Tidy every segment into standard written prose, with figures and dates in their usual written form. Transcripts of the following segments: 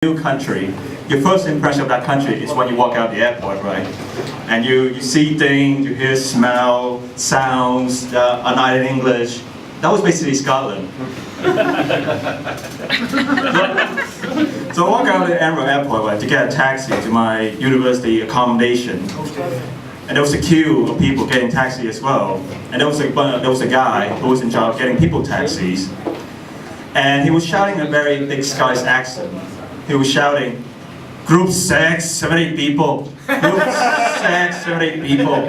New country, your first impression of that country is when you walk out the airport, right? And you see things, you hear smell, sounds, are not in English. That was basically Scotland. So I walk out of the Edinburgh airport, right, to get a taxi to my university accommodation. And there was a queue of people getting taxi as well. And there was a guy who was in charge of getting people taxis. And he was shouting a very thick Scottish accent. He was shouting, "Group 6, 7, 8 people. Group 6, 7, 8 people."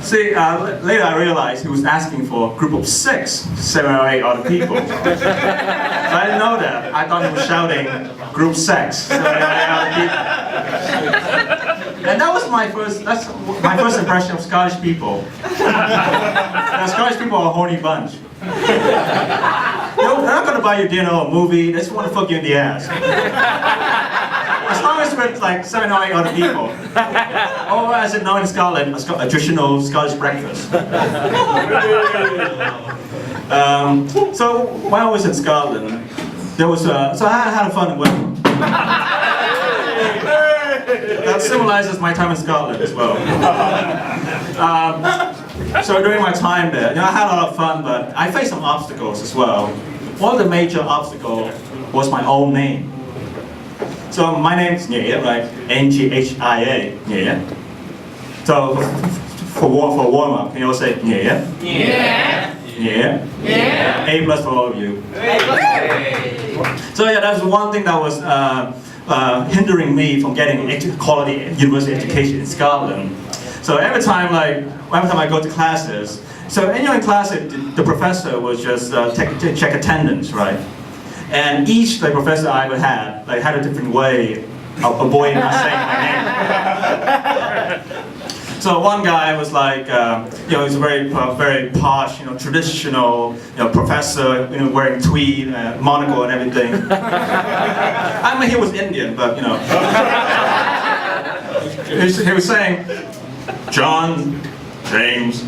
See, later I realized he was asking for a group of 6, 7 or 8 other people. So I didn't know that. I thought he was shouting, "Group 6, 7 or 8 other people." And that was my first impression of Scottish people. Now, Scottish people are a horny bunch. They're not gonna buy you dinner or a movie, they just want to fuck you in the ass. As long as with like 7 or 8 other people. Or as it known in Scotland, a traditional Scottish breakfast. So when I was in Scotland, there was so I had a fun wedding. That symbolizes my time in Scotland as well. So during my time there, I had a lot of fun, but I faced some obstacles as well. One of the major obstacles was my own name. So my name is Nghia, right? N-G-H-I-A, Nghia. So for warm-up, can you all say Nghia? Yeah. Yeah. Yeah. A+ for all of you. So yeah, that's one thing that was hindering me from getting quality university education in Scotland. So every time I go to classes, so in class, the professor was just check attendance, right? And each professor I ever had had a different way of avoiding not saying my name. So one guy was like, he's a very posh, traditional, professor, wearing tweed, monocle and everything. I mean, he was Indian, but he was saying, "John, James,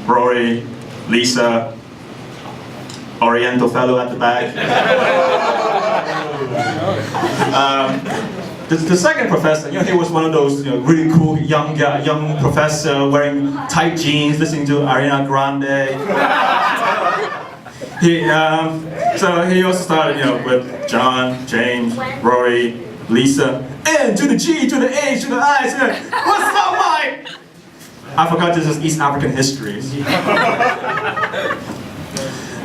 Brewery, Lisa, Oriental fellow at the back." The second professor, he was one of those really cool young professor wearing tight jeans, listening to Ariana Grande. So he also started with John, James, Rory, Lisa, N to the G to the H to the I. What's up, Mike? I forgot this is East African history.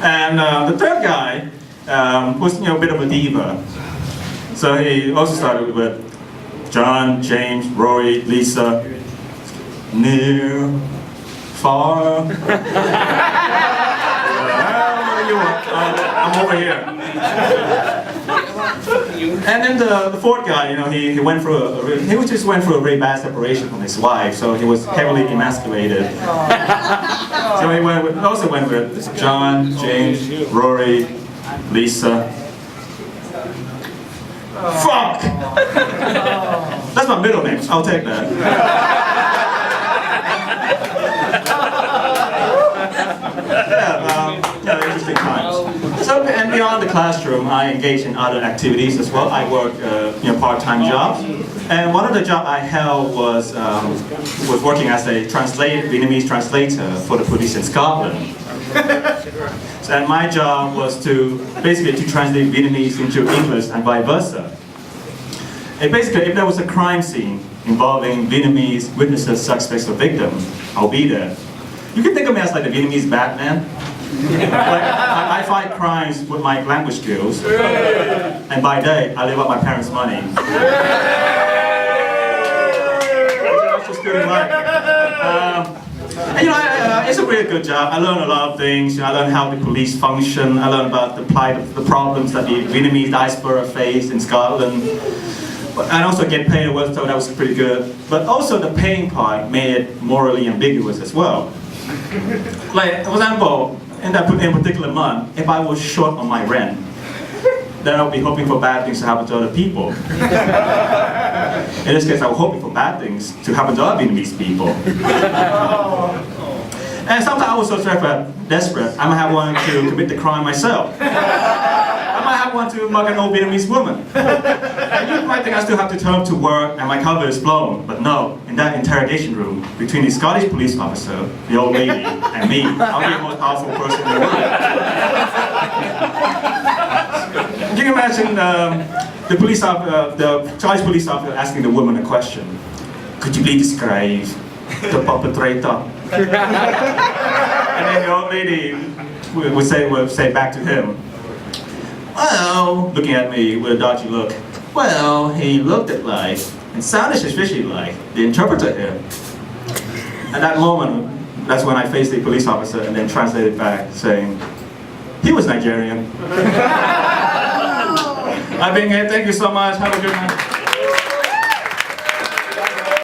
And the third guy was a bit of a diva. So he also started with John, James, Rory, Lisa, near, far. Where you are? I'm over here. And then the fourth guy, he just went through a very bad separation from his wife, so he was heavily emasculated. So he also went with John, James, Rory, Lisa. Fuck! That's my middle name. I'll take that. Interesting times. So, and beyond the classroom, I engage in other activities as well. I work, part-time jobs. And one of the jobs I held was working as a Vietnamese translator for the police in Scotland. And my job was to translate Vietnamese into English and vice versa. And basically, if there was a crime scene involving Vietnamese witnesses, suspects, or victims, I'll be there. You can think of me as like the Vietnamese Batman. I fight crimes with my language skills, and by day, I live up my parents' money. That's just doing right. And it's a really good job. I learned a lot of things. I learned how the police function. I learned about the problems that the Vietnamese diaspora faced in Scotland. And also get paid well, so that was pretty good. But also the paying part made it morally ambiguous as well. Like, for example, in particular month, if I was short on my rent, then I would be hoping for bad things to happen to other people. In this case, I was hoping for bad things to happen to other Vietnamese people. And sometimes I was so desperate, I might have wanted to commit the crime myself. I might have I want to mug an old Vietnamese woman. And you might think I still have to turn up to work and my cover is blown, but no, in that interrogation room, between the Scottish police officer, the old lady, and me, I'll be the most powerful person in the world. You can imagine the Scottish police officer asking the woman a question. Could you please describe the perpetrator? And then the old lady would say back to him, well, looking at me with a dodgy look, well, he looked at like, and sounded suspiciously like, the interpreter here. At that moment, that's when I faced the police officer and then translated back, saying, he was Nigerian. I've been here, thank you so much, have a good night.